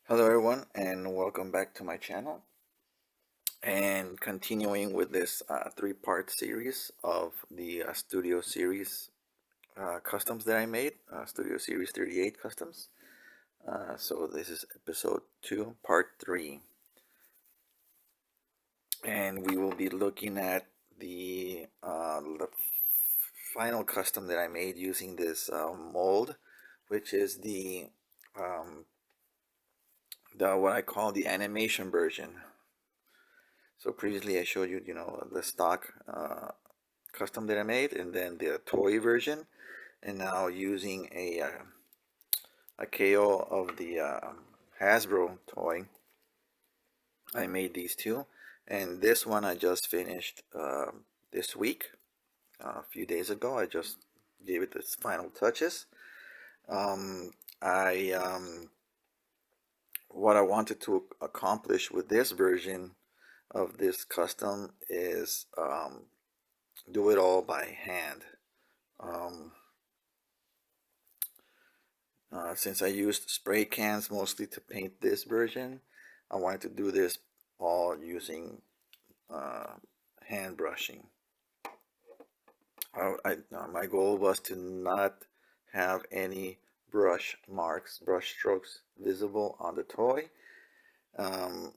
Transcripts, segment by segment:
Hello everyone and welcome back to my channel, and continuing with this three-part series of the Studio Series customs that I made, Studio Series 38 customs. So this is episode 2, part 3, and we will be looking at the final custom that I made using this mold, which is um, the what I call the animation version. So previously I showed you, the stock custom that I made, and then the toy version, and now using a KO of the Hasbro toy, I made these two, and this one I just finished this week, a few days ago. I just gave it its final touches. I What I wanted to accomplish with this version of this custom is do it all by hand. Um, since I used spray cans mostly to paint this version, I wanted to do this all using uh, hand brushing. My goal was to not have any brush marks, brush strokes visible on the toy. Um,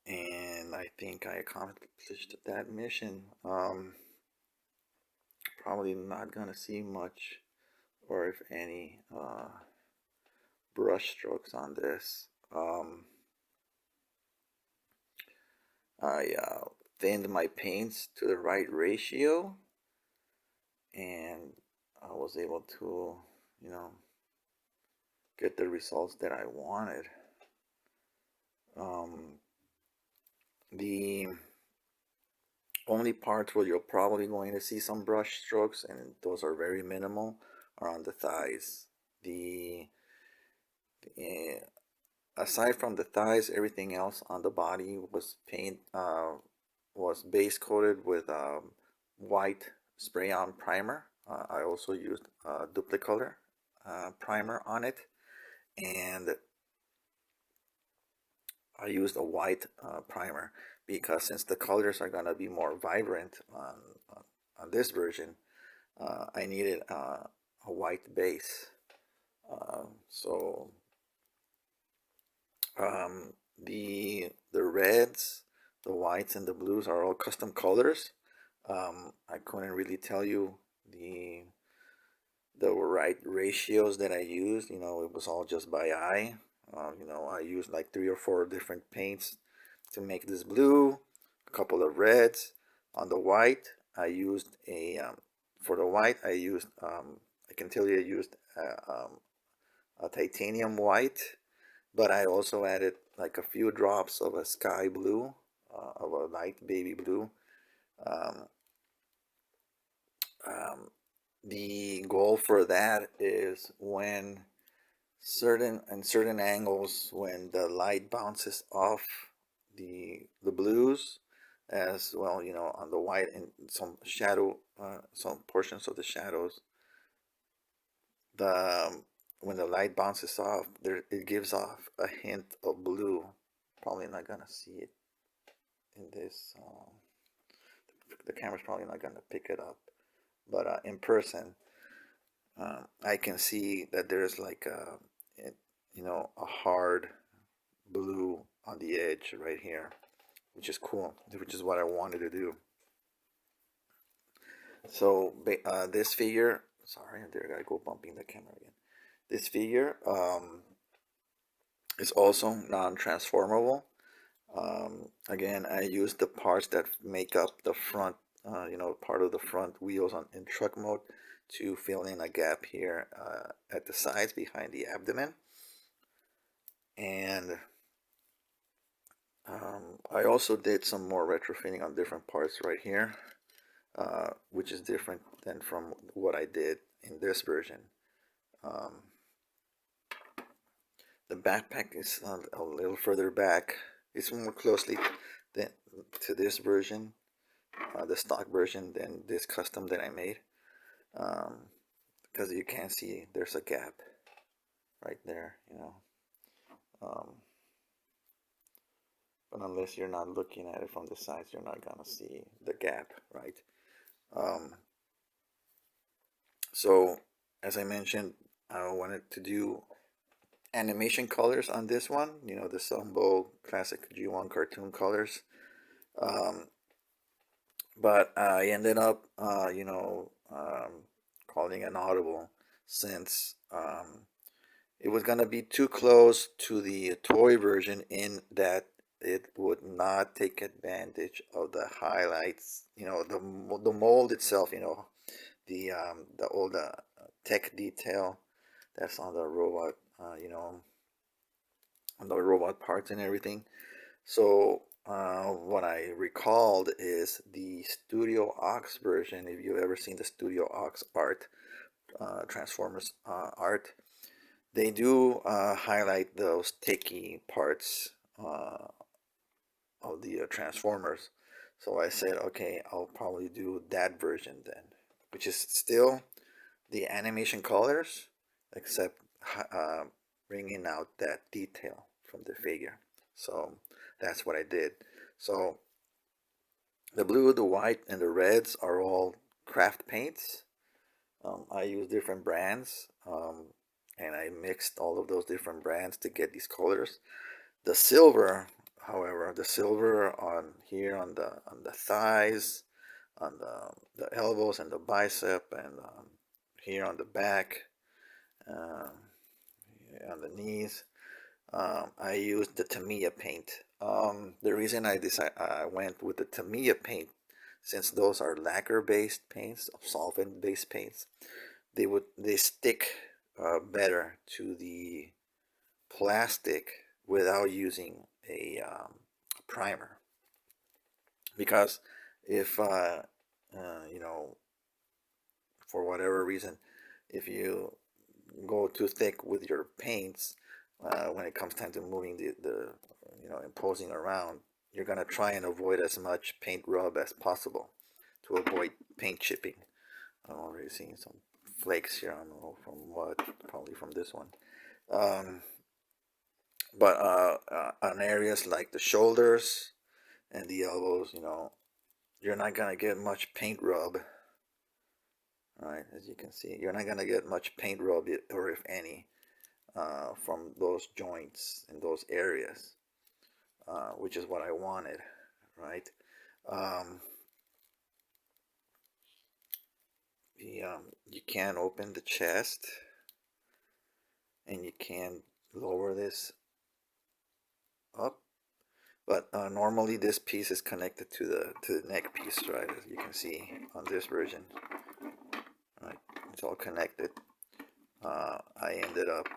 and I think I accomplished that mission. Probably not gonna see much, or if any, brush strokes on this. I thinned my paints to the right ratio, and I was able to, you know, get the results that I wanted. The only parts where you're probably going to see some brush strokes, and those are very minimal, are on the thighs. Uh, Aside from the thighs, everything else on the body was base coated with white spray on primer. I also used duplicolor primer on it, and I used a white primer because since the colors are gonna be more vibrant on this version, I needed a white base. So um, the reds, the whites, and the blues are all custom colors. I couldn't really tell you the right ratios that I used. It was all just by eye. I used like 3 or 4 different paints to make this blue, a couple of reds. On the white, I used for the white, I can tell you I used a titanium white, but I also added like a few drops of a sky blue, of a light baby blue. Um, um, the goal for that is when certain angles, when the light bounces off the blues, as well, on the white, and some portions of the shadows, the when the light bounces off there, it gives off a hint of blue. Probably not gonna see it in this. The camera's probably not gonna pick it up, but in person, I can see that there's like a hard blue on the edge right here, which is cool, which is what I wanted to do. So this figure, sorry, there I go bumping the camera again. This figure is also non-transformable. Again, I used the parts that make up the front, part of the front wheels in truck mode to fill in a gap here at the sides behind the abdomen. And I also did some more retrofitting on different parts right here, which is different than from what I did in this version. Um, the backpack is a little further back. It's more closely than to this version, the stock version, than this custom that I made. Because you can see there's a gap right there. but unless you're not looking at it from the sides, you're not gonna see the gap, right? Um, so as I mentioned, I wanted to do animation colors on this one, you know, the Sambo classic G1 cartoon colors. Um, but I ended up, calling an audible since it was gonna be too close to the toy version in that it would not take advantage of the highlights, you know, the mold itself, you know, the all the tech detail that's on the robot, on the robot parts and everything. So what I recalled is the Studio Ox version. If you've ever seen the Studio Ox art, Transformers art, they do highlight those techie parts of the Transformers. So I said, okay, I'll probably do that version then, which is still the animation colors, except uh, bringing out that detail from the figure. So that's what I did. So the blue, the white, and the reds are all craft paints. I use different brands, and I mixed all of those different brands to get these colors. The silver, however, the silver on here on the thighs, on the elbows and the bicep, and here on the back, um, on the knees. I used the Tamiya paint. The reason I went with the Tamiya paint, since those are lacquer-based paints, solvent-based paints, they stick better to the plastic without using a primer. Because if you know, for whatever reason, if you go too thick with your paints, when it comes time to moving the imposing around, you're gonna try and avoid as much paint rub as possible to avoid paint chipping. I'm already seeing some flakes here. I don't know from what, probably from this one. Um, but on areas like the shoulders and the elbows, you know, you're not gonna get much paint rub. All right, as you can see, you're not gonna get much paint rub, or if any, from those joints in those areas, which is what I wanted, right? Um, you can open the chest, and you can lower this up, but normally this piece is connected to the neck piece, right? As you can see on this version, right? It's all connected. I ended up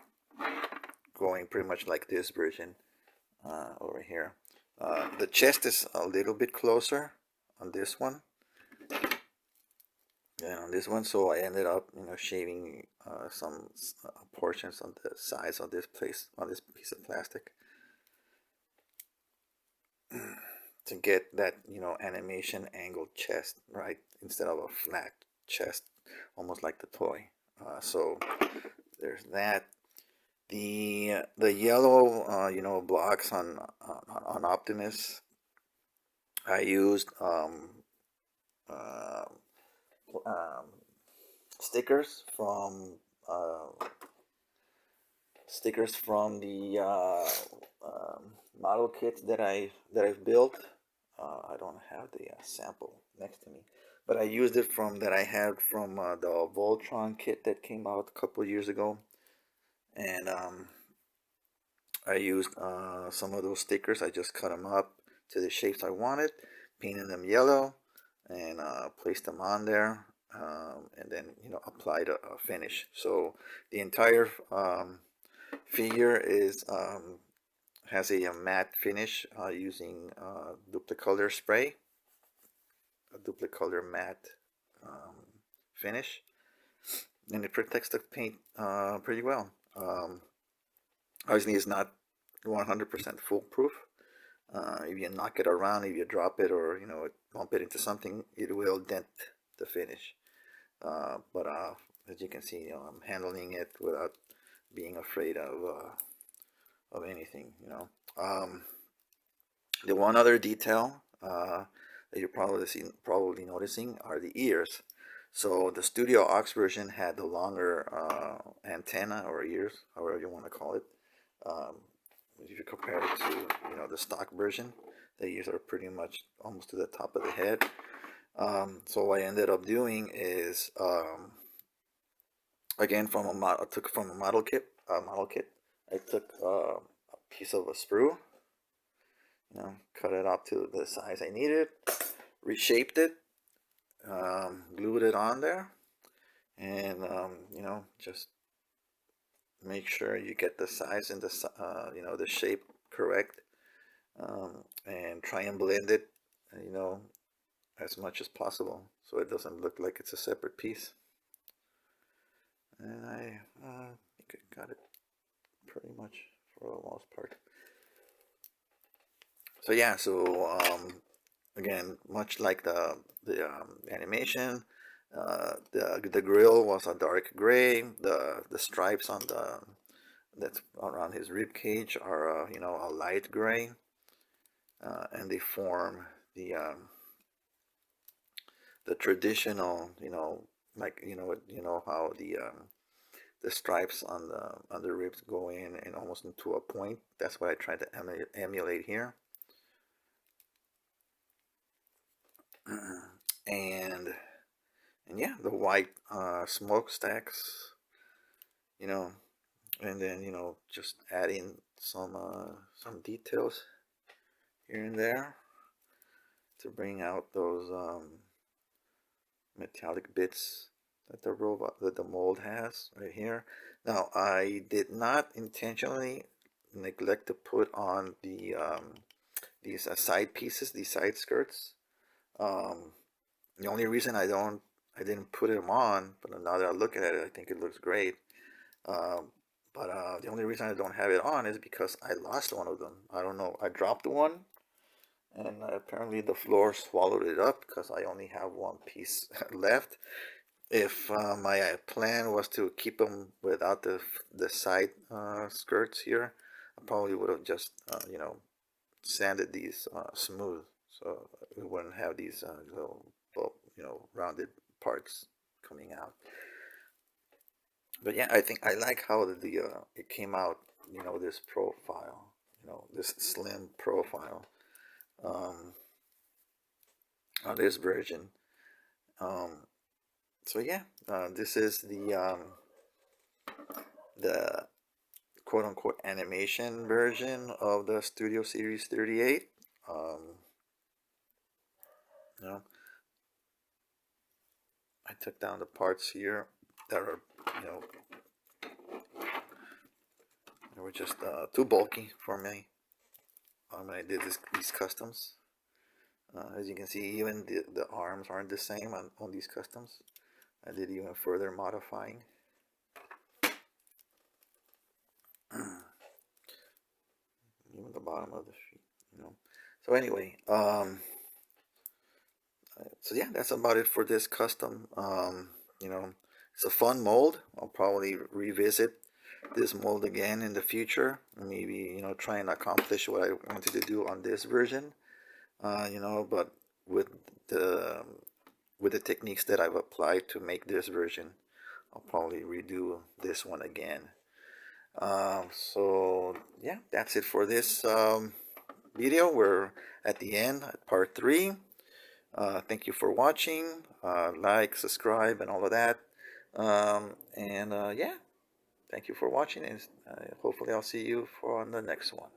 going pretty much like this version over here. The chest is a little bit closer on this one than on this one, so I ended up, you know, shaving some portions on the sides of this place, on this piece of plastic, to get that, you know, animation angled chest, right, instead of a flat chest, almost like the toy. So there's that. The yellow, blocks on Optimus, I used uh, um, stickers from uh, the model kits that I've built. I don't have the sample next to me, but I used it from that I had from the Voltron kit that came out a couple years ago, and I used some of those stickers. I just cut them up to the shapes I wanted, painted them yellow, and placed them on there, and then, you know, applied a finish. So the entire figure is has a matte finish using Duplicolor spray, a Duplicolor matte finish, and it protects the paint pretty well. Obviously, it's not 100% foolproof. If you knock it around, if you drop it, or, you know, bump it into something, it will dent the finish. But as you can see, you know, I'm handling it without being afraid of anything. You know, The one other detail that you're probably noticing are the ears. So the Studio Aux version had the longer antenna or ears, however you want to call it. Um, if you compare it to the stock version, the ears are pretty much almost to the top of the head. So what I ended up doing is again from a model, I took from a model kit. I took a piece of a sprue, cut it up to the size I needed, reshaped it, glued it on there, and just make sure you get the size and the shape correct, and try and blend it, as much as possible so it doesn't look like it's a separate piece. And I think I got it pretty much for the most part. So yeah, again, much like the animation, the grill was a dark gray. The stripes on that's around his rib cage are a light gray, and they form the traditional, like how the stripes on the ribs go in and almost into a point. That's what I tried to emulate here. and yeah, the white smokestacks, and then just adding some details here and there to bring out those metallic bits that the mold has right here. Now I did not intentionally neglect to put on these side pieces, these side skirts. The only reason I didn't put them on, but now that I look at it, I think it looks great. But the only reason I don't have it on is because I lost one of them. I don't know. I dropped one, and apparently the floor swallowed it up because I only have one piece left. If my plan was to keep them without the side skirts here, I probably would have just sanded these smooth, so we wouldn't have these little rounded parts coming out. But yeah, I think I like how it came out, this profile, this slim profile um, on this version. Um, so yeah, this is the quote unquote animation version of the Studio Series 38. You know, I took down the parts here that are, they were just too bulky for me when I did these customs. As you can see, even the arms aren't the same on these customs. I did even further modifying. Even the bottom of the sheet. So anyway, so yeah, that's about it for this custom. It's a fun mold. I'll probably revisit this mold again in the future. Maybe try and accomplish what I wanted to do on this version. But with the with the techniques that I've applied to make this version, I'll probably redo this one again. So yeah, that's it for this video. We're at the end at part 3. Thank you for watching. Like, subscribe, and all of that. Yeah, thank you for watching, and hopefully I'll see you for on the next one.